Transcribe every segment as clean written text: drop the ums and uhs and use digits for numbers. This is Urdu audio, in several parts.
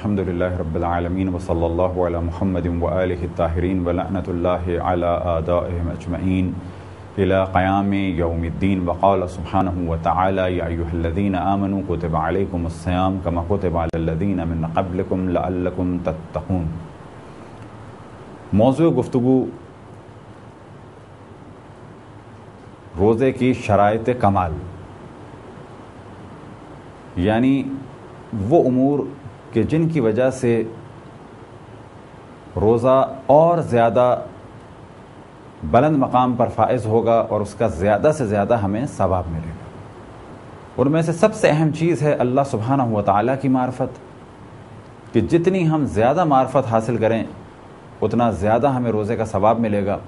الحمدللہ رب العالمین وصلی اللہ علی محمد وآلہ الطاہرین ولعنۃ اللہ علی اعدائہم اجمعین الی قیام یوم الدین وقال سبحانہ وتعالی یا ایھا الذین آمنوا کتب علیکم الصیام کما کتب علی الذین من قبلکم لعلکم تتقون۔ موضوع گفتگو روزے کی شرائط کمال، یعنی وہ امور کہ جن کی وجہ سے روزہ اور زیادہ بلند مقام پر فائز ہوگا اور اس کا زیادہ سے زیادہ ہمیں ثواب ملے گا۔ ان میں سے سب سے اہم چیز ہے اللہ سبحانہ و تعالیٰ کی معرفت، کہ جتنی ہم زیادہ معرفت حاصل کریں اتنا زیادہ ہمیں روزے کا ثواب ملے گا۔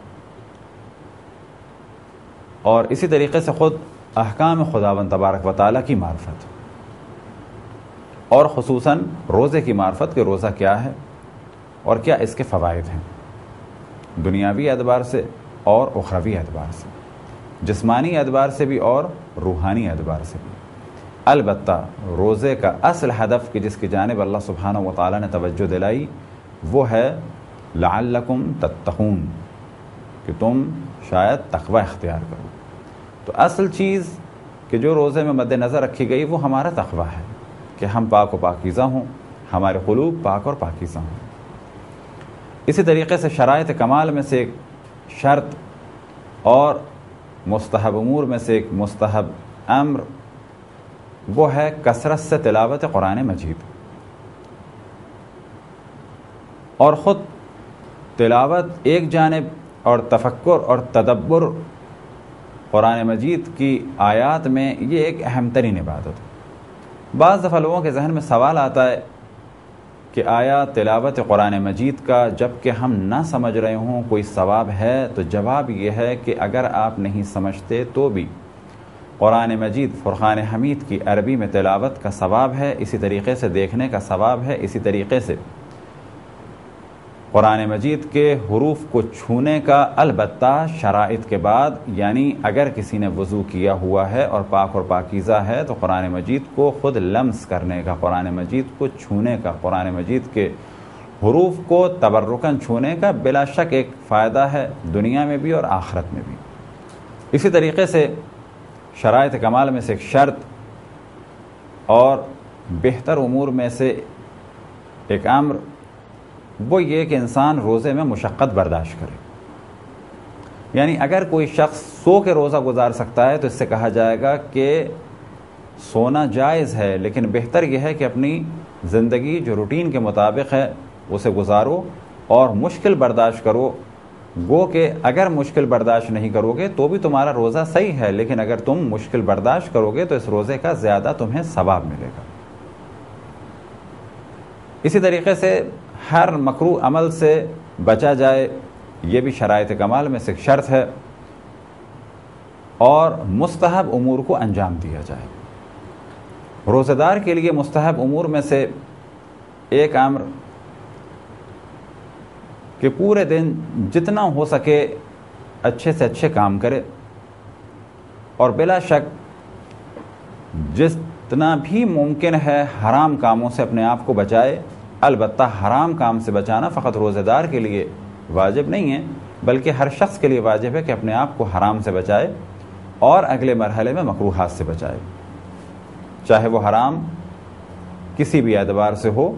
اور اسی طریقے سے خود احکام خداوند تبارک و تعالیٰ کی معرفت، اور خصوصاً روزے کی معرفت کہ روزہ کیا ہے اور کیا اس کے فوائد ہیں، دنیاوی اعتبار سے اور اخروی اعتبار سے، جسمانی اعتبار سے بھی اور روحانی اعتبار سے بھی۔ البتہ روزے کا اصل ہدف کہ جس کی جانب اللہ سبحانہ و تعالیٰ نے توجہ دلائی وہ ہے لعلکم تتقون، کہ تم شاید تقوی اختیار کرو۔ تو اصل چیز کہ جو روزے میں مد نظر رکھی گئی وہ ہمارا تقوی ہے، کہ ہم پاک و پاکیزہ ہوں، ہمارے قلوب پاک اور پاکیزہ ہوں۔ اسی طریقے سے شرائط کمال میں سے ایک شرط اور مستحب امور میں سے ایک مستحب امر وہ ہے کثرت سے تلاوت قرآن مجید، اور خود تلاوت ایک جانب اور تفکر اور تدبر قرآن مجید کی آیات میں یہ ایک اہم ترین عبادت ہے۔ بعض دفعہ لوگوں کے ذہن میں سوال آتا ہے کہ آیا تلاوت قرآن مجید کا جب کہ ہم نہ سمجھ رہے ہوں کوئی ثواب ہے؟ تو جواب یہ ہے کہ اگر آپ نہیں سمجھتے تو بھی قرآن مجید فرقان حمید کی عربی میں تلاوت کا ثواب ہے، اسی طریقے سے دیکھنے کا ثواب ہے، اسی طریقے سے قرآن مجید کے حروف کو چھونے کا، البتہ شرائط کے بعد، یعنی اگر کسی نے وضو کیا ہوا ہے اور پاک اور پاکیزہ ہے تو قرآن مجید کو خود لمس کرنے کا، قرآن مجید کو چھونے کا، قرآن مجید کے حروف کو تبرکاً چھونے کا بلا شک ایک فائدہ ہے دنیا میں بھی اور آخرت میں بھی۔ اسی طریقے سے شرائط کمال میں سے ایک شرط اور بہتر امور میں سے ایک امر وہ یہ کہ انسان روزے میں مشقت برداشت کرے، یعنی اگر کوئی شخص سو کے روزہ گزار سکتا ہے تو اس سے کہا جائے گا کہ سونا جائز ہے، لیکن بہتر یہ ہے کہ اپنی زندگی جو روٹین کے مطابق ہے اسے گزارو اور مشکل برداشت کرو۔ گو کہ اگر مشکل برداشت نہیں کرو گے تو بھی تمہارا روزہ صحیح ہے، لیکن اگر تم مشکل برداشت کرو گے تو اس روزے کا زیادہ تمہیں ثواب ملے گا۔ اسی طریقے سے ہر مکروہ عمل سے بچا جائے، یہ بھی شرائط کمال میں سے ایک شرط ہے، اور مستحب امور کو انجام دیا جائے۔ روزہ دار کے لیے مستحب امور میں سے ایک امر کہ پورے دن جتنا ہو سکے اچھے سے اچھے کام کرے، اور بلا شک جتنا بھی ممکن ہے حرام کاموں سے اپنے آپ کو بچائے۔ البتہ حرام کام سے بچانا فقط روزہ دار کے لیے واجب نہیں ہے، بلکہ ہر شخص کے لیے واجب ہے کہ اپنے آپ کو حرام سے بچائے اور اگلے مرحلے میں مکروہات سے بچائے، چاہے وہ حرام کسی بھی اعتبار سے ہو،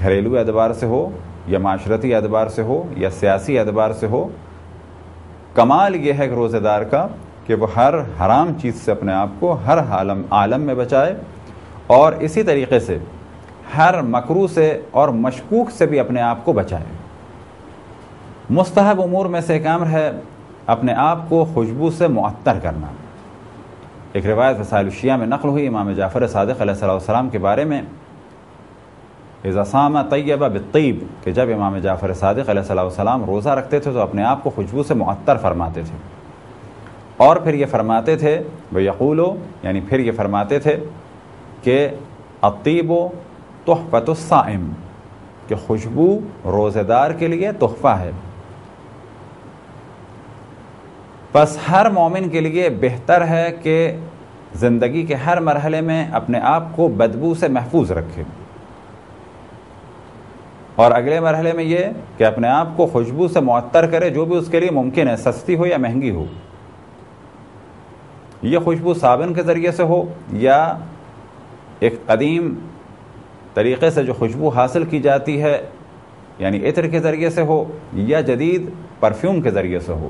گھریلو اعتبار سے ہو یا معاشرتی اعتبار سے ہو یا سیاسی اعتبار سے ہو۔ کمال یہ ہے کہ روزہ دار کا کہ وہ ہر حرام چیز سے اپنے آپ کو ہر عالم میں بچائے، اور اسی طریقے سے ہر مکروہ سے اور مشکوک سے بھی اپنے آپ کو بچائے۔ مستحب امور میں سے ایک امر ہے اپنے آپ کو خوشبو سے معطر کرنا۔ ایک روایت وسائل الشیعہ میں نقل ہوئی امام جعفر صادق علیہ السلام کے بارے میں، اذا صام طیب بالطیب، کہ جب امام جعفر صادق علیہ السلام روزہ رکھتے تھے تو اپنے آپ کو خوشبو سے معطر فرماتے تھے، اور پھر یہ فرماتے تھے وَيَقُولُ، یعنی پھر یہ فرماتے تھے کہ الطیب تحفۃ الصائم، کہ خوشبو روزہ دار کے لیے تحفہ ہے۔ بس ہر مومن کے لیے بہتر ہے کہ زندگی کے ہر مرحلے میں اپنے آپ کو بدبو سے محفوظ رکھے، اور اگلے مرحلے میں یہ کہ اپنے آپ کو خوشبو سے معطر کرے جو بھی اس کے لیے ممکن ہے، سستی ہو یا مہنگی ہو. یہ خوشبو صابن کے ذریعے سے ہو یا ایک قدیم طریقے سے جو خوشبو حاصل کی جاتی ہے یعنی عطر کے ذریعے سے ہو، یا جدید پرفیوم کے ذریعے سے ہو،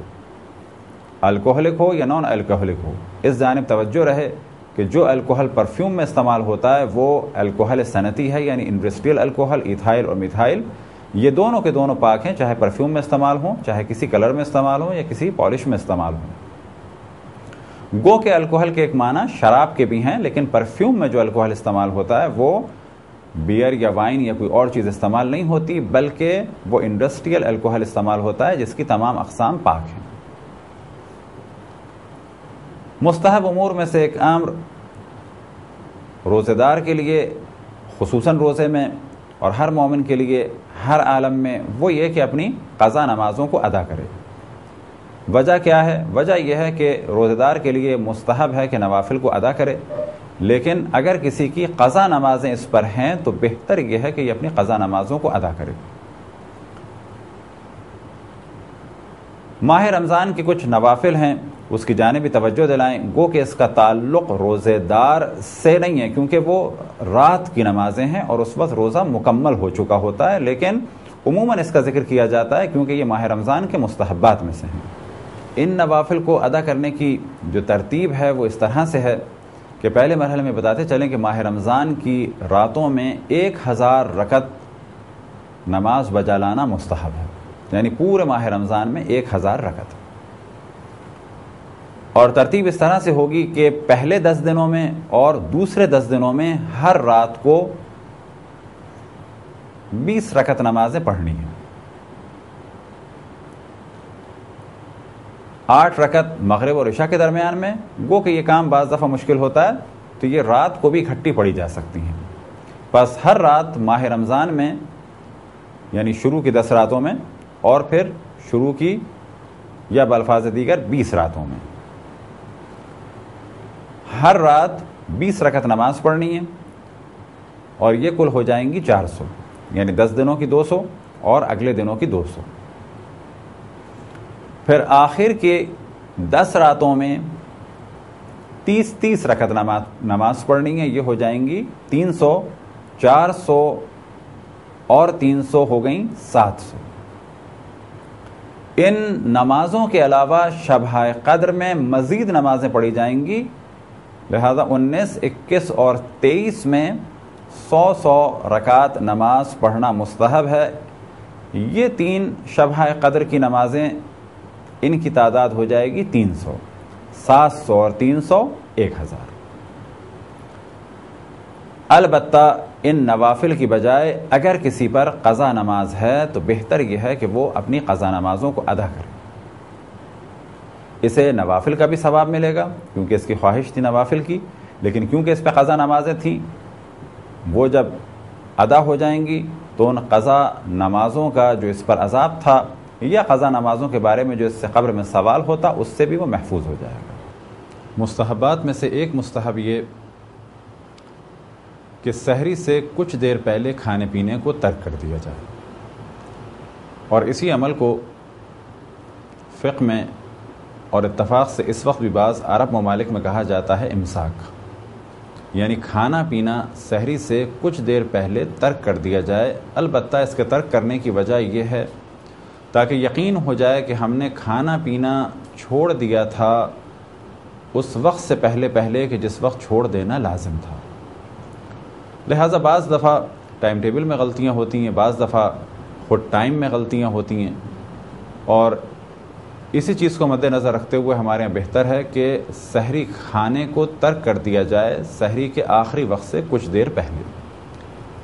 الکوہلک ہو یا نان الکوہلک ہو. اس جانب توجہ رہے کہ جو الکوہل پرفیوم میں استعمال ہوتا ہے وہ الکوہل صنعتی ہے، یعنی انڈسٹریل الکوہل، ایتھائل اور میتھائل. یہ دونوں کے دونوں پاک ہیں، چاہے پرفیوم میں استعمال ہوں، چاہے کسی کلر میں استعمال ہوں یا کسی پالش میں استعمال ہوں. گو کے الکوہل کے ایک معنی شراب کے بھی ہیں، لیکن پرفیوم میں جو الکوہل استعمال ہوتا ہے وہ بیئر یا وائن یا کوئی اور چیز استعمال نہیں ہوتی، بلکہ وہ انڈسٹریل الکوہل استعمال ہوتا ہے جس کی تمام اقسام پاک ہیں. مستحب امور میں سے ایک امر روزے دار کے لیے خصوصاً روزے میں اور ہر مومن کے لیے ہر عالم میں وہ یہ کہ اپنی قضا نمازوں کو ادا کرے. وجہ کیا ہے؟ وجہ یہ ہے کہ روزے دار کے لیے مستحب ہے کہ نوافل کو ادا کرے، لیکن اگر کسی کی قضا نمازیں اس پر ہیں تو بہتر یہ ہے کہ یہ اپنی قضا نمازوں کو ادا کرے. ماہ رمضان کی کچھ نوافل ہیں، اس کی جانب بھی توجہ دلائیں. گو کہ اس کا تعلق روزے دار سے نہیں ہے کیونکہ وہ رات کی نمازیں ہیں اور اس وقت روزہ مکمل ہو چکا ہوتا ہے، لیکن عموماً اس کا ذکر کیا جاتا ہے کیونکہ یہ ماہ رمضان کے مستحبات میں سے ہیں. ان نوافل کو ادا کرنے کی جو ترتیب ہے وہ اس طرح سے ہے کہ پہلے مرحلے میں بتاتے چلیں کہ ماہ رمضان کی راتوں میں 1000 رکعت نماز بجا لانا مستحب ہے، یعنی پورے ماہ رمضان میں 1000 رکعت. اور ترتیب اس طرح سے ہوگی کہ پہلے 10 دنوں میں اور دوسرے 10 دنوں میں ہر رات کو 20 رکعت نمازیں پڑھنی ہیں. 8 رکعت مغرب اور عشاء کے درمیان میں. گو کہ یہ کام بعض دفعہ مشکل ہوتا ہے تو یہ رات کو بھی اکٹھی پڑھی جا سکتی ہیں. بس ہر رات ماہ رمضان میں یعنی شروع کی 10 راتوں میں اور پھر شروع کی یا بالفاظ دیگر 20 راتوں میں ہر رات 20 رکعت نماز پڑھنی ہے، اور یہ کل ہو جائیں گی 400، یعنی 10 دنوں کی 200 اور اگلے دنوں کی 200. پھر آخر کے 10 راتوں میں 30 رکعت نماز پڑھنی ہے، یہ ہو جائیں گی 300، 400 اور 300 ہو گئیں 700. ان نمازوں کے علاوہ شب قدر میں مزید نمازیں پڑھی جائیں گی، لہذا 19، 21 اور 23 میں 100 رکعت نماز پڑھنا مستحب ہے. یہ 3 شب قدر کی نمازیں ان کی تعداد ہو جائے گی 300، 700 اور 300 1000. البتہ ان نوافل کی بجائے اگر کسی پر قضا نماز ہے تو بہتر یہ ہے کہ وہ اپنی قضا نمازوں کو ادا کرے. اسے نوافل کا بھی ثواب ملے گا کیونکہ اس کی خواہش تھی نوافل کی، لیکن کیونکہ اس پہ قضا نمازیں تھیں وہ جب ادا ہو جائیں گی تو ان قضا نمازوں کا جو اس پر عذاب تھا یا قضا نمازوں کے بارے میں جو اس سے قبر میں سوال ہوتا اس سے بھی وہ محفوظ ہو جائے گا. مستحبات میں سے ایک مستحب یہ کہ سحری سے کچھ دیر پہلے کھانے پینے کو ترک کر دیا جائے، اور اسی عمل کو فقہ میں اور اتفاق سے اس وقت بھی بعض عرب ممالک میں کہا جاتا ہے امساک، یعنی کھانا پینا سحری سے کچھ دیر پہلے ترک کر دیا جائے. البتہ اس کے ترک کرنے کی وجہ یہ ہے تاکہ یقین ہو جائے کہ ہم نے کھانا پینا چھوڑ دیا تھا اس وقت سے پہلے کہ جس وقت چھوڑ دینا لازم تھا. لہٰذا بعض دفعہ ٹائم ٹیبل میں غلطیاں ہوتی ہیں، بعض دفعہ خود ٹائم میں غلطیاں ہوتی ہیں، اور اسی چیز کو مد نظر رکھتے ہوئے ہمارے یہاں بہتر ہے کہ سحری کھانے کو ترک کر دیا جائے سحری کے آخری وقت سے کچھ دیر پہلے.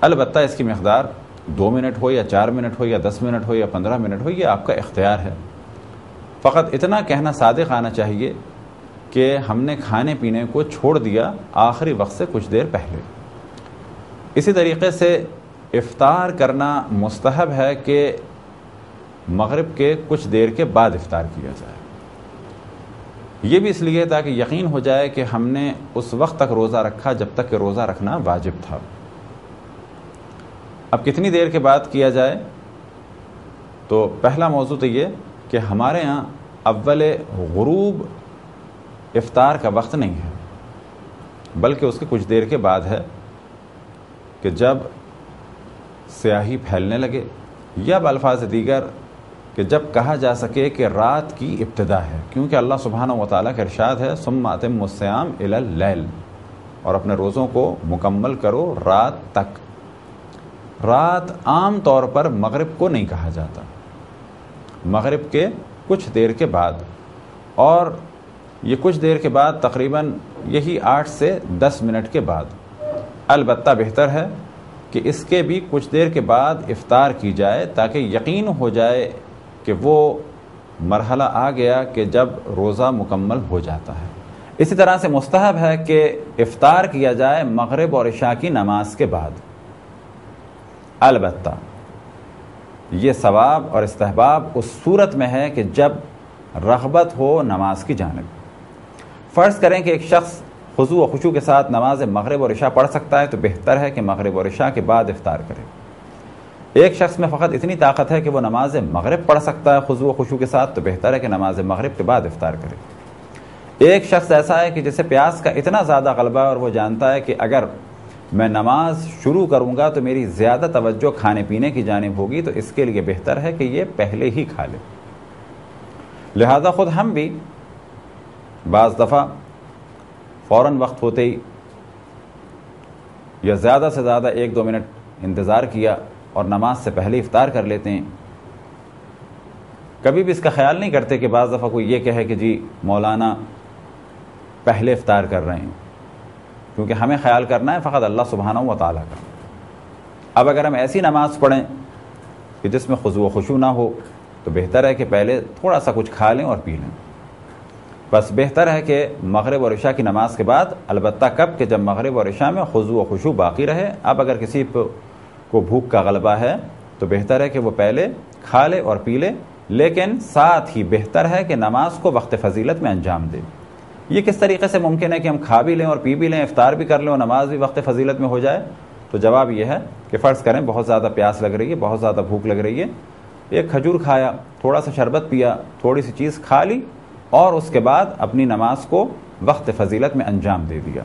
البتہ اس کی مقدار 2 منٹ ہو یا 4 منٹ ہو یا 10 منٹ ہو یا 15 منٹ ہو، یہ آپ کا اختیار ہے. فقط اتنا کہنا صادق آنا چاہیے کہ ہم نے کھانے پینے کو چھوڑ دیا آخری وقت سے کچھ دیر پہلے. اسی طریقے سے افطار کرنا مستحب ہے کہ مغرب کے کچھ دیر کے بعد افطار کیا جائے. یہ بھی اس لیے تاکہ یقین ہو جائے کہ ہم نے اس وقت تک روزہ رکھا جب تک کہ روزہ رکھنا واجب تھا. اب اب کتنی دیر کے بعد کیا جائے؟ تو پہلا موضوع تو یہ کہ ہمارے ہاں اول غروب افطار کا وقت نہیں ہے، بلکہ اس کے کچھ دیر کے بعد ہے کہ جب سیاہی پھیلنے لگے، یا بالفاظ دیگر کہ جب کہا جا سکے کہ رات کی ابتدا ہے، کیونکہ اللہ سبحانہ و تعالیٰ کا ارشاد ہے ثم اتموا الصیام الی اللیل، اور اپنے روزوں کو مکمل کرو رات تک۔ رات عام طور پر مغرب کو نہیں کہا جاتا، مغرب کے کچھ دیر کے بعد، اور یہ کچھ دیر کے بعد تقریباً یہی 8 سے 10 منٹ کے بعد۔ البتہ بہتر ہے کہ اس کے بھی کچھ دیر کے بعد افطار کی جائے تاکہ یقین ہو جائے کہ وہ مرحلہ آ گیا کہ جب روزہ مکمل ہو جاتا ہے۔ اسی طرح سے مستحب ہے کہ افطار کیا جائے مغرب اور عشاء کی نماز کے بعد، البتہ یہ ثواب اور استحباب اس صورت میں ہے کہ جب رغبت ہو نماز کی جانب۔ فرض کریں کہ ایک شخص خضوع و خشوع کے ساتھ نماز مغرب اور عشاء پڑھ سکتا ہے تو بہتر ہے کہ مغرب اور عشاء کے بعد افطار کرے۔ ایک شخص میں فقط اتنی طاقت ہے کہ وہ نماز مغرب پڑھ سکتا ہے خضوع و خشوع کے ساتھ تو بہتر ہے کہ نماز مغرب کے بعد افطار کرے۔ ایک شخص ایسا ہے کہ جسے پیاس کا اتنا زیادہ غلبہ ہے اور وہ جانتا ہے کہ اگر میں نماز شروع کروں گا تو میری زیادہ توجہ کھانے پینے کی جانب ہوگی، تو اس کے لیے بہتر ہے کہ یہ پہلے ہی کھا لے۔ لہذا خود ہم بھی بعض دفعہ فوراً وقت ہوتے ہی یا زیادہ سے زیادہ 1-2 منٹ انتظار کیا اور نماز سے پہلے افطار کر لیتے ہیں۔ کبھی بھی اس کا خیال نہیں کرتے کہ بعض دفعہ کوئی یہ کہے کہ جی مولانا پہلے افطار کر رہے ہیں، کیونکہ ہمیں خیال کرنا ہے فقط اللہ سبحانہ و تعالیٰ کا۔ اب اگر ہم ایسی نماز پڑھیں کہ جس میں خضوع و خشوع نہ ہو تو بہتر ہے کہ پہلے تھوڑا سا کچھ کھا لیں اور پی لیں۔ بس بہتر ہے کہ مغرب اور عشاء کی نماز کے بعد، البتہ کب کہ جب مغرب اور عشاء میں خضوع و خشوع باقی رہے۔ اب اگر کسی کو بھوک کا غلبہ ہے تو بہتر ہے کہ وہ پہلے کھا لے اور پی لے، لیکن ساتھ ہی بہتر ہے کہ نماز کو وقت فضیلت میں انجام دے۔ یہ کس طریقے سے ممکن ہے کہ ہم کھا بھی لیں اور پی بھی لیں، افطار بھی کر لیں اور نماز بھی وقت فضیلت میں ہو جائے؟ تو جواب یہ ہے کہ فرض کریں بہت زیادہ پیاس لگ رہی ہے، بہت زیادہ بھوک لگ رہی ہے، ایک کھجور کھایا، تھوڑا سا شربت پیا، تھوڑی سی چیز کھا لی اور اس کے بعد اپنی نماز کو وقت فضیلت میں انجام دے دیا،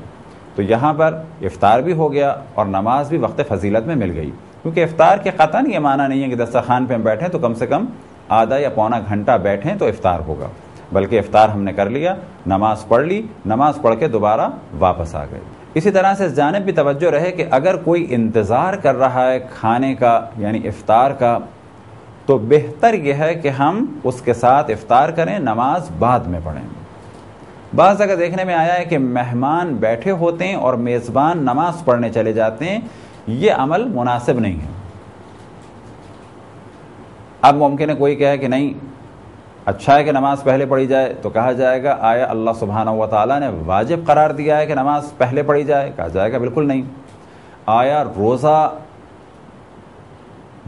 تو یہاں پر افطار بھی ہو گیا اور نماز بھی وقت فضیلت میں مل گئی۔ کیونکہ افطار کے قطعاً یہ معنی نہیں ہے کہ دسترخوان پہ ہم بیٹھیں تو کم سے کم آدھا یا پونا گھنٹہ بیٹھیں تو افطار ہوگا، بلکہ افطار ہم نے کر لیا، نماز پڑھ لی، نماز پڑھ کے دوبارہ واپس آ گئے۔ اسی طرح سے اس جانب بھی توجہ رہے کہ اگر کوئی انتظار کر رہا ہے کھانے کا یعنی افطار کا، تو بہتر یہ ہے کہ ہم اس کے ساتھ افطار کریں، نماز بعد میں پڑھیں۔ بعض جگہ دیکھنے میں آیا ہے کہ مہمان بیٹھے ہوتے ہیں اور میزبان نماز پڑھنے چلے جاتے ہیں، یہ عمل مناسب نہیں ہے۔ اب ممکن ہے کوئی کہے کہ نہیں اچھا ہے کہ نماز پہلے پڑھی جائے، تو کہا جائے گا آیا اللہ سبحانہ و تعالیٰ نے واجب قرار دیا ہے کہ نماز پہلے پڑھی جائے؟ کہا جائے گا بالکل نہیں۔ آیا روزہ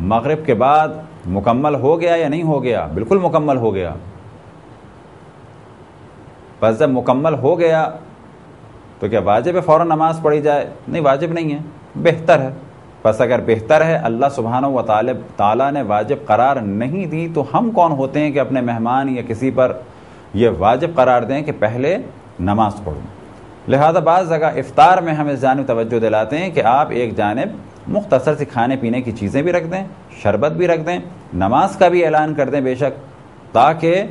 مغرب کے بعد مکمل ہو گیا یا نہیں ہو گیا؟ بالکل مکمل ہو گیا۔ بس جب مکمل ہو گیا تو کیا واجب ہے فوراً نماز پڑھی جائے؟ نہیں، واجب نہیں ہے، بہتر ہے۔ بس اگر بہتر ہے، اللہ سبحانہ و تعالیٰ نے واجب قرار نہیں دی، تو ہم کون ہوتے ہیں کہ اپنے مہمان یا کسی پر یہ واجب قرار دیں کہ پہلے نماز پڑھوں؟ لہذا بعض جگہ افطار میں ہم اس جانب توجہ دلاتے ہیں کہ آپ ایک جانب مختصر سی کھانے پینے کی چیزیں بھی رکھ دیں، شربت بھی رکھ دیں، نماز کا بھی اعلان کر دیں بے شک، تاکہ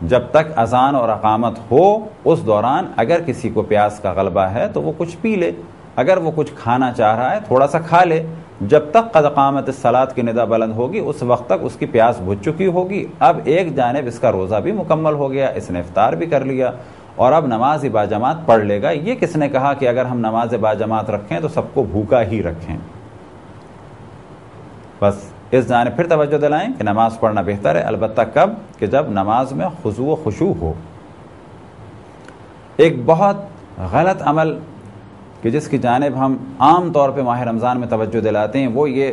جب تک اذان اور اقامت ہو اس دوران اگر کسی کو پیاس کا غلبہ ہے تو وہ کچھ پی لے، اگر وہ کچھ کھانا چاہ رہا ہے تھوڑا سا کھا لے، جب تک قد قامت الصلاۃ کی ندا بلند ہوگی اس وقت تک اس کی پیاس بجھ چکی ہوگی۔ اب ایک جانب اس کا روزہ بھی مکمل ہو گیا، اس نے افطار بھی کر لیا اور اب نماز باجماعت پڑھ لے گا۔ یہ کس نے کہا کہ اگر ہم نماز باجماعت رکھیں تو سب کو بھوکا ہی رکھیں؟ بس اس جانب پھر توجہ دلائیں کہ نماز پڑھنا بہتر ہے، البتہ کب کہ جب نماز میں خضوع و خشوع ہو۔ ایک بہت غلط عمل کہ جس کی جانب ہم عام طور پہ ماہ رمضان میں توجہ دلاتے ہیں وہ یہ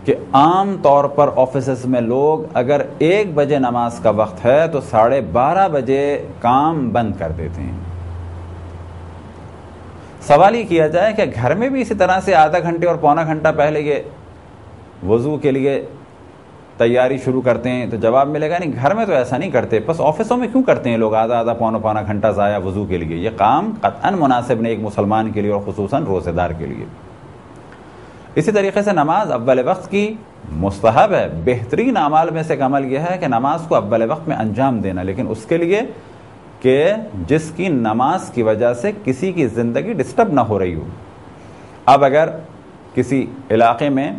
کہ عام طور پر آفیسز میں لوگ اگر 1 بجے نماز کا وقت ہے تو 12:30 بجے کام بند کر دیتے ہیں۔ سوال یہ کیا جائے کہ گھر میں بھی اسی طرح سے آدھا گھنٹے اور پونا گھنٹہ پہلے یہ وضو کے لیے تیاری شروع کرتے ہیں، تو جواب ملے گا نہیں، گھر میں تو ایسا نہیں کرتے، بس آفسوں میں کیوں کرتے ہیں لوگ آدھا پونا گھنٹہ ضائع وضو کے لیے؟ یہ کام قطعاً مناسب نہیں ایک مسلمان کے لیے اور خصوصاً روزہ دار کے لیے۔ اسی طریقے سے نماز اول وقت کی مستحب ہے، بہترین اعمال میں سے ایک عمل یہ ہے کہ نماز کو اول وقت میں انجام دینا، لیکن اس کے لیے کہ جس کی نماز کی وجہ سے کسی کی زندگی ڈسٹرب نہ ہو رہی ہو۔ اب اگر کسی علاقے میں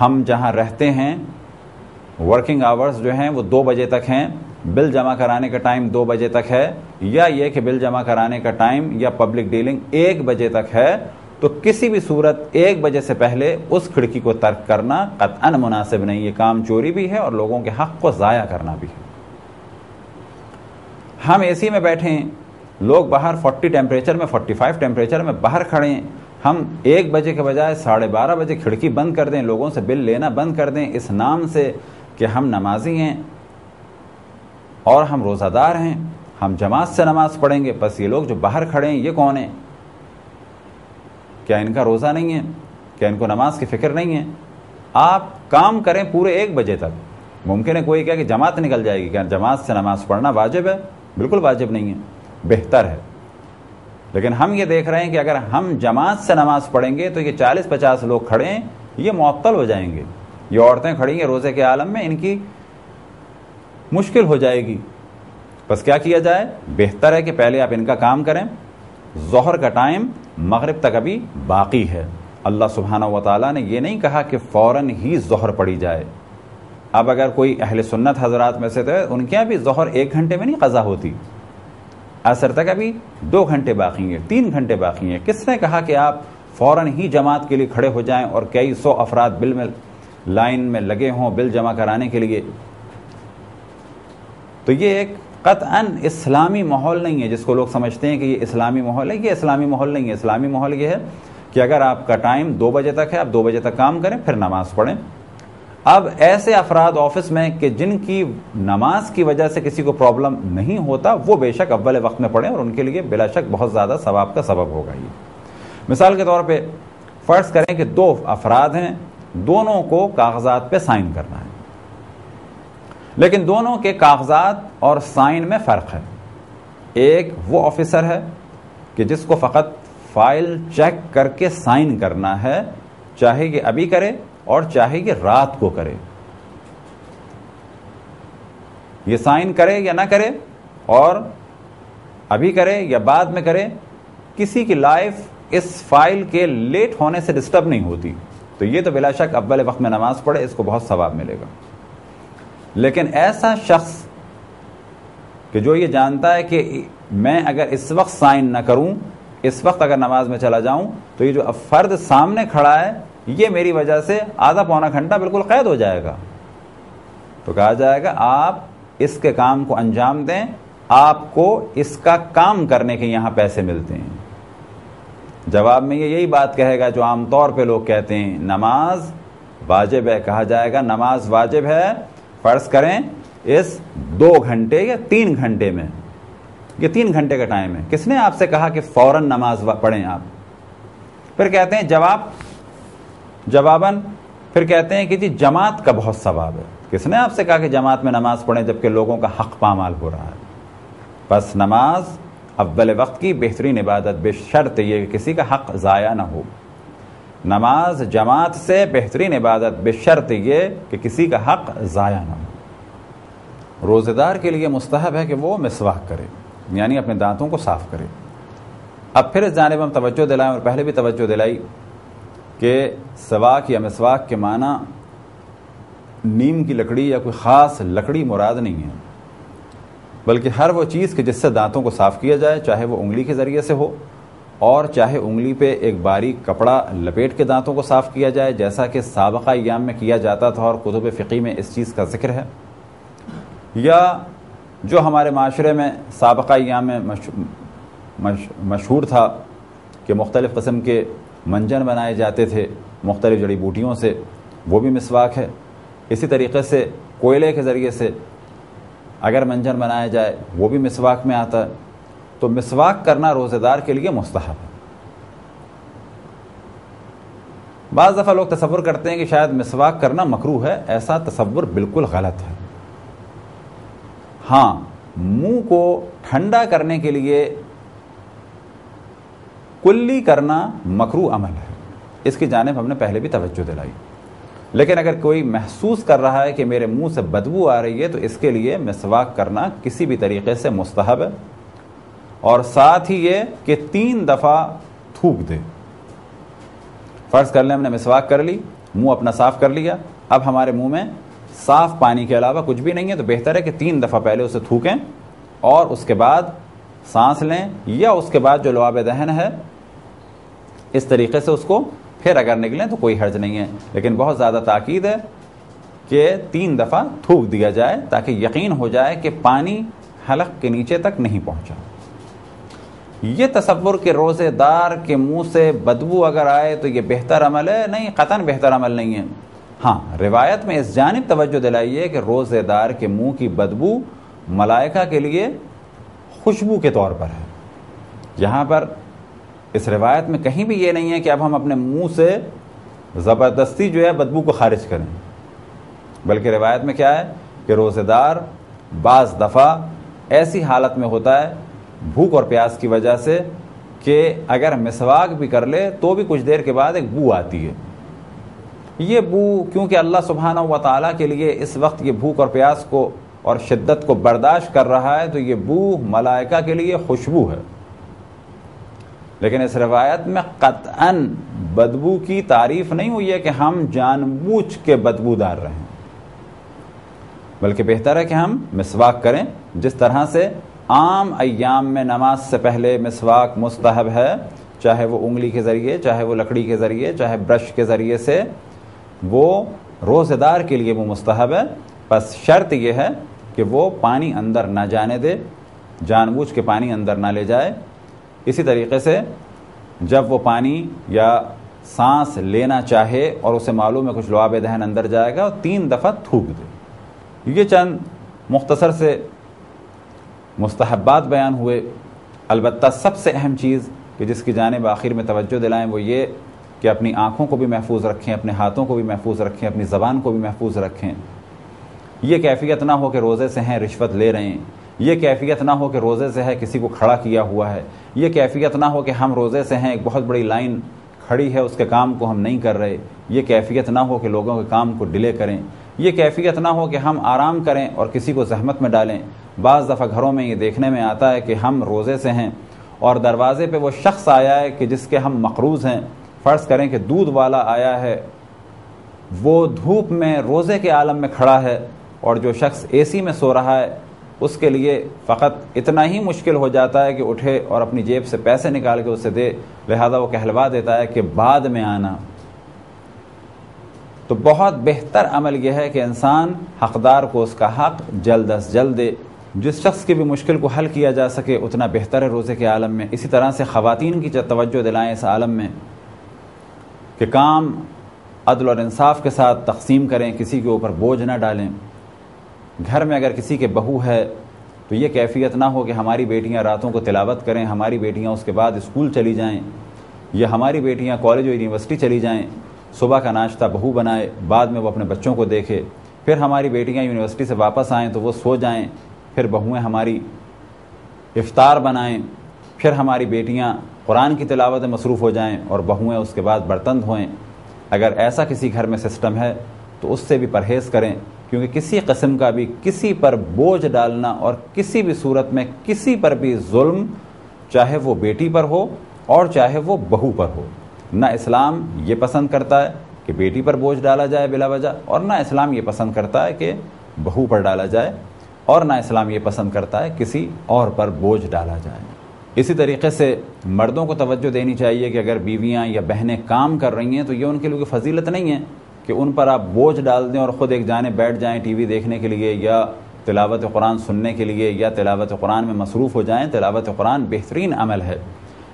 ہم جہاں رہتے ہیں ورکنگ آورز جو ہیں وہ 2 بجے تک ہیں، بل جمع کرانے کا ٹائم 2 بجے تک ہے، یا یہ کہ بل جمع کرانے کا ٹائم یا پبلک ڈیلنگ 1 بجے تک ہے، تو کسی بھی صورت 1 بجے سے پہلے اس کھڑکی کو ترک کرنا قطعاً مناسب نہیں، یہ کام چوری بھی ہے اور لوگوں کے حق کو ضائع کرنا بھی ہے۔ ہم اے سی میں بیٹھے ہیں، لوگ باہر 40 ٹیمپریچر میں 45 ٹیمپریچر میں باہر کھڑے ہیں، ہم 1 بجے کے بجائے 12:30 بجے کھڑکی بند کر دیں، لوگوں سے بل لینا بند کر دیں اس نام سے کہ ہم نمازی ہیں اور ہم روزہ دار ہیں، ہم جماعت سے نماز پڑھیں گے، بس یہ لوگ جو باہر کھڑے ہیں یہ کون ہیں؟ کیا ان کا روزہ نہیں ہے؟ کیا ان کو نماز کی فکر نہیں ہے؟ آپ کام کریں پورے 1 بجے تک۔ ممکن ہے کوئی کہے کہ جماعت نکل جائے گی، کیا جماعت سے نماز پڑھنا واجب ہے؟ بالکل واجب نہیں ہے، بہتر ہے، لیکن ہم یہ دیکھ رہے ہیں کہ اگر ہم جماعت سے نماز پڑھیں گے تو یہ 40-50 لوگ کھڑے ہیں، یہ معطل ہو جائیں گے، یہ عورتیں کھڑی ہیں روزے کے عالم میں، ان کی مشکل ہو جائے گی۔ بس کیا کیا جائے؟ بہتر ہے کہ پہلے آپ ان کا کام کریں۔ ظہر کا ٹائم مغرب تک ابھی باقی ہے، اللہ سبحانہ و تعالیٰ نے یہ نہیں کہا کہ فوراً ہی ظہر پڑھی جائے۔ اب اگر کوئی اہل سنت حضرات میں سے تھے ان کے یہاں بھی ظہر 1 گھنٹے میں نہیں قضا ہوتی، عصر تک ابھی 2 گھنٹے باقی ہیں، 3 گھنٹے باقی ہیں۔ کس نے کہا کہ آپ فوراً ہی جماعت کے لیے کھڑے ہو جائیں اور کئی 100 افراد بل میں لائن میں لگے ہوں بل جمع کرانے کے لیے؟ تو یہ ایک قطعاً اسلامی ماحول نہیں ہے، جس کو لوگ سمجھتے ہیں کہ یہ اسلامی ماحول ہے، یہ اسلامی ماحول نہیں ہے۔ اسلامی ماحول یہ ہے کہ اگر آپ کا ٹائم 2 بجے تک ہے، آپ 2 بجے تک کام کریں پھر نماز پڑھیں۔ اب ایسے افراد آفس میں کہ جن کی نماز کی وجہ سے کسی کو پرابلم نہیں ہوتا، وہ بے شک اول وقت میں پڑھیں اور ان کے لیے بلا شک بہت زیادہ ثواب کا سبب ہوگا۔ یہ مثال کے طور پہ فرض کریں کہ 2 افراد ہیں، دونوں کو کاغذات پہ سائن کرنا ہے، لیکن دونوں کے کاغذات اور سائن میں فرق ہے۔ ایک وہ آفیسر ہے کہ جس کو فقط فائل چیک کر کے سائن کرنا ہے، چاہے یہ ابھی کرے اور چاہے یہ رات کو کرے، یہ سائن کرے یا نہ کرے اور ابھی کرے یا بعد میں کرے، کسی کی لائف اس فائل کے لیٹ ہونے سے ڈسٹرب نہیں ہوتی، تو یہ تو بلا شک اول وقت میں نماز پڑھے، اس کو بہت ثواب ملے گا۔ لیکن ایسا شخص کہ جو یہ جانتا ہے کہ میں اگر اس وقت سائن نہ کروں، اس وقت اگر نماز میں چلا جاؤں تو یہ جو فرد سامنے کھڑا ہے یہ میری وجہ سے آدھا پونا گھنٹہ بالکل قید ہو جائے گا، تو کہا جائے گا آپ اس کے کام کو انجام دیں، آپ کو اس کا کام کرنے کے یہاں پیسے ملتے ہیں۔ جواب میں یہ یہی بات کہے گا جو عام طور پہ لوگ کہتے ہیں نماز واجب ہے، کہا جائے گا نماز واجب ہے، فرض کریں اس 2 گھنٹے یا 3 گھنٹے میں، یہ 3 گھنٹے کا ٹائم ہے، کس نے آپ سے کہا کہ فوراً نماز پڑھیں آپ؟ پھر کہتے ہیں جواباً پھر کہتے ہیں کہ جی جماعت کا بہت ثواب ہے، کس نے آپ سے کہا کہ جماعت میں نماز پڑھیں جبکہ لوگوں کا حق پامال ہو رہا ہے؟ بس نماز اول وقت کی بہترین عبادت، بے شرط یہ کہ کسی کا حق ضائع نہ ہو۔ نماز جماعت سے بہترین عبادت، بے شرط یہ کہ کسی کا حق ضائع نہ ہو۔ روزہ دار کے لیے مستحب ہے کہ وہ مسواک کرے، یعنی اپنے دانتوں کو صاف کرے۔ اب پھر اس جانب ہم توجہ دلائیں، اور پہلے بھی توجہ دلائی کہ سواک یا مسواک کے معنی نیم کی لکڑی یا کوئی خاص لکڑی مراد نہیں ہے، بلکہ ہر وہ چیز کہ جس سے دانتوں کو صاف کیا جائے، چاہے وہ انگلی کے ذریعے سے ہو اور چاہے انگلی پہ ایک باریک کپڑا لپیٹ کے دانتوں کو صاف کیا جائے، جیسا کہ سابقہ ایام میں کیا جاتا تھا اور کتب فقہ میں اس چیز کا ذکر ہے، یا جو ہمارے معاشرے میں سابقہ ایام میں مشہور تھا کہ مختلف قسم کے منجن بنائے جاتے تھے مختلف جڑی بوٹیوں سے، وہ بھی مسواک ہے۔ اسی طریقے سے کوئلے کے ذریعے سے اگر منجن بنایا جائے وہ بھی مسواک میں آتا ہے۔ تو مسواک کرنا روزہ دار کے لیے مستحب ہے، بعض دفعہ لوگ تصور کرتے ہیں کہ شاید مسواک کرنا مکروہ ہے، ایسا تصور بالکل غلط ہے۔ ہاں، منہ کو ٹھنڈا کرنے کے لیے کلی کرنا مکروہ عمل ہے، اس کی جانب ہم نے پہلے بھی توجہ دلائی، لیکن اگر کوئی محسوس کر رہا ہے کہ میرے منہ سے بدبو آ رہی ہے تو اس کے لیے مسواک کرنا کسی بھی طریقے سے مستحب ہے، اور ساتھ ہی یہ کہ 3 دفعہ تھوک دے۔ فرض کر لیں ہم نے مسواک کر لی، منہ اپنا صاف کر لیا، اب ہمارے منہ میں صاف پانی کے علاوہ کچھ بھی نہیں ہے، تو بہتر ہے کہ 3 دفعہ پہلے اسے تھوکیں اور اس کے بعد سانس لیں، یا اس کے بعد جو لعاب دہن ہے اس طریقے سے اس کو پھر اگر نکلیں تو کوئی حرج نہیں ہے، لیکن بہت زیادہ تاکید ہے کہ 3 دفعہ تھوک دیا جائے تاکہ یقین ہو جائے کہ پانی حلق کے نیچے تک نہیں پہنچا۔ یہ تصور کہ روزے دار کے منہ سے بدبو اگر آئے تو یہ بہتر عمل ہے، نہیں، قطعاً بہتر عمل نہیں ہے۔ ہاں، روایت میں اس جانب توجہ دلائیے کہ روزے دار کے منہ کی بدبو ملائکہ کے لیے خوشبو کے طور پر ہے۔ یہاں پر اس روایت میں کہیں بھی یہ نہیں ہے کہ اب ہم اپنے منہ سے زبردستی جو ہے بدبو کو خارج کریں، بلکہ روایت میں کیا ہے کہ روزے دار بعض دفعہ ایسی حالت میں ہوتا ہے بھوک اور پیاس کی وجہ سے کہ اگر مسواک بھی کر لے تو بھی کچھ دیر کے بعد ایک بو آتی ہے۔ یہ بو کیونکہ اللہ سبحانہ و تعالیٰ کے لیے اس وقت یہ بھوک اور پیاس کو اور شدت کو برداشت کر رہا ہے، تو یہ بو ملائکہ کے لیے خوشبو ہے، لیکن اس روایت میں قطعاً بدبو کی تعریف نہیں ہوئی ہے کہ ہم جان بوجھ کے بدبو دار رہیں، بلکہ بہتر ہے کہ ہم مسواک کریں، جس طرح سے عام ایام میں نماز سے پہلے مسواک مستحب ہے، چاہے وہ انگلی کے ذریعے، چاہے وہ لکڑی کے ذریعے، چاہے برش کے ذریعے سے، وہ روزے دار کے لیے وہ مستحب ہے، بس شرط یہ ہے کہ وہ پانی اندر نہ جانے دے، جان بوجھ کے پانی اندر نہ لے جائے۔ اسی طریقے سے جب وہ پانی یا سانس لینا چاہے اور اسے معلوم ہے کچھ لعاب دہن اندر جائے گا، 3 دفعہ تھوک دے۔ یہ چند مختصر سے مستحبات بیان ہوئے، البتہ سب سے اہم چیز کہ جس کی جانب آخر میں توجہ دلائیں وہ یہ کہ اپنی آنکھوں کو بھی محفوظ رکھیں، اپنے ہاتھوں کو بھی محفوظ رکھیں، اپنی زبان کو بھی محفوظ رکھیں۔ یہ کیفیت نہ ہو کہ روزے سے ہیں رشوت لے رہے ہیں، یہ کیفیت نہ ہو کہ روزے سے ہے کسی کو کھڑا کیا ہوا ہے، یہ کیفیت نہ ہو کہ ہم روزے سے ہیں ایک بہت بڑی لائن کھڑی ہے اس کے کام کو ہم نہیں کر رہے، یہ کیفیت نہ ہو کہ لوگوں کے کام کو ڈیلے کریں، یہ کیفیت نہ ہو کہ ہم آرام کریں اور کسی کو زحمت میں ڈالیں۔ بعض دفعہ گھروں میں یہ دیکھنے میں آتا ہے کہ ہم روزے سے ہیں اور دروازے پہ وہ شخص آیا ہے کہ جس کے ہم مقروض ہیں، فرض کریں کہ دودھ والا آیا ہے، وہ دھوپ میں روزے کے عالم میں کھڑا ہے، اور جو شخص اے سی میں سو رہا ہے اس کے لیے فقط اتنا ہی مشکل ہو جاتا ہے کہ اٹھے اور اپنی جیب سے پیسے نکال کے اسے دے، لہذا وہ کہلوا دیتا ہے کہ بعد میں آنا۔ تو بہت بہتر عمل یہ ہے کہ انسان حقدار کو اس کا حق جلد از جلد دے، جس شخص کی بھی مشکل کو حل کیا جا سکے اتنا بہتر ہے روزے کے عالم میں۔ اسی طرح سے خواتین کی توجہ دلائیں اس عالم میں کہ کام عدل اور انصاف کے ساتھ تقسیم کریں، کسی کے اوپر بوجھ نہ ڈالیں۔ گھر میں اگر کسی کے بہو ہے تو یہ کیفیت نہ ہو کہ ہماری بیٹیاں راتوں کو تلاوت کریں، ہماری بیٹیاں اس کے بعد اسکول چلی جائیں، یا ہماری بیٹیاں کالج اور یونیورسٹی چلی جائیں، صبح کا ناشتہ بہو بنائے، بعد میں وہ اپنے بچوں کو دیکھے، پھر ہماری بیٹیاں یونیورسٹی سے واپس آئیں تو وہ سو جائیں، پھر بہویں ہماری افطار بنائیں، پھر ہماری بیٹیاں قرآن کی تلاوت میں مصروف ہو جائیں اور بہویں اس کے بعد برتن دھوئیں۔ اگر ایسا کسی گھر میں سسٹم ہے تو اس سے بھی پرہیز کریں، کیونکہ کسی قسم کا بھی کسی پر بوجھ ڈالنا اور کسی بھی صورت میں کسی پر بھی ظلم، چاہے وہ بیٹی پر ہو اور چاہے وہ بہو پر ہو، نہ اسلام یہ پسند کرتا ہے کہ بیٹی پر بوجھ ڈالا جائے بلا وجہ، اور نہ اسلام یہ پسند کرتا ہے کہ بہو پر ڈالا جائے، اور نہ اسلام یہ پسند کرتا ہے کسی اور پر بوجھ ڈالا جائے۔ اسی طریقے سے مردوں کو توجہ دینی چاہیے کہ اگر بیویاں یا بہنیں کام کر رہی ہیں تو یہ ان کے لیے فضیلت نہیں ہے کہ ان پر آپ بوجھ ڈال دیں اور خود ایک جانب بیٹھ جائیں ٹی وی دیکھنے کے لیے یا تلاوت قرآن سننے کے لیے یا تلاوت قرآن میں مصروف ہو جائیں۔ تلاوت قرآن بہترین عمل ہے،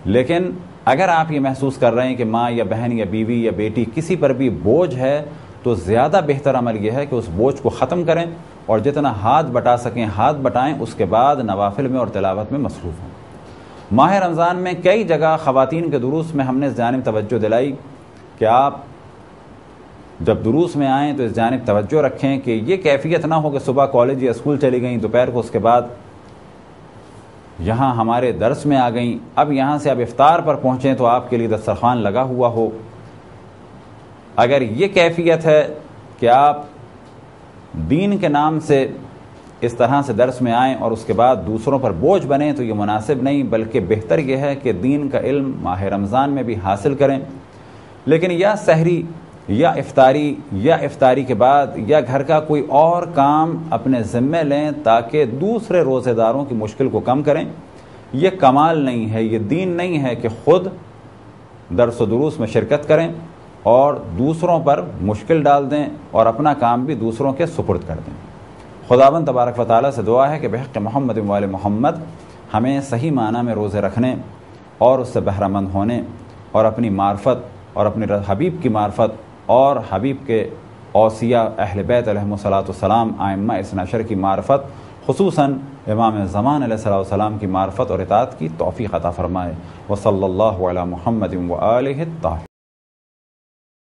لیکن اگر آپ یہ محسوس کر رہے ہیں کہ ماں یا بہن یا بیوی یا بیٹی کسی پر بھی بوجھ ہے تو زیادہ بہتر عمل یہ ہے کہ اس بوجھ کو ختم کریں اور جتنا ہاتھ بٹا سکیں ہاتھ بٹائیں، اس کے بعد نوافل میں اور تلاوت میں مصروف ہوں۔ ماہ رمضان میں کئی جگہ خواتین کے دروس میں ہم نے جانب توجہ دلائی کہ آپ جب دروس میں آئیں تو اس جانب توجہ رکھیں کہ یہ کیفیت نہ ہو کہ صبح کالج یا اسکول چلی گئیں، دوپہر کو اس کے بعد یہاں ہمارے درس میں آ گئیں، اب یہاں سے اب افطار پر پہنچیں تو آپ کے لیے دسترخوان لگا ہوا ہو۔ اگر یہ کیفیت ہے کہ آپ دین کے نام سے اس طرح سے درس میں آئیں اور اس کے بعد دوسروں پر بوجھ بنیں تو یہ مناسب نہیں، بلکہ بہتر یہ ہے کہ دین کا علم ماہ رمضان میں بھی حاصل کریں، لیکن یا سحری یا افطاری کے بعد یا گھر کا کوئی اور کام اپنے ذمے لیں تاکہ دوسرے روزے داروں کی مشکل کو کم کریں۔ یہ کمال نہیں ہے، یہ دین نہیں ہے کہ خود درس و دروس میں شرکت کریں اور دوسروں پر مشکل ڈال دیں اور اپنا کام بھی دوسروں کے سپرد کر دیں۔ خداوند تبارک و تعالیٰ سے دعا ہے کہ بحق محمد و آل محمد ہمیں صحیح معنی میں روزے رکھنے اور اس سے بہرہ مند ہونے اور اپنی معرفت اور اپنے حبیب کی معرفت اور حبیب کے اوصیاء اہل بیت علیہم الصلاۃ والسلام ائمہ اثنا عشر کی معرفت، خصوصاً امام زمان علیہ الصلاۃ والسلام کی معرفت اور اطاعت کی توفیق عطا فرمائے۔ وصلی اللہ علی محمد و آلہ الطاہرین۔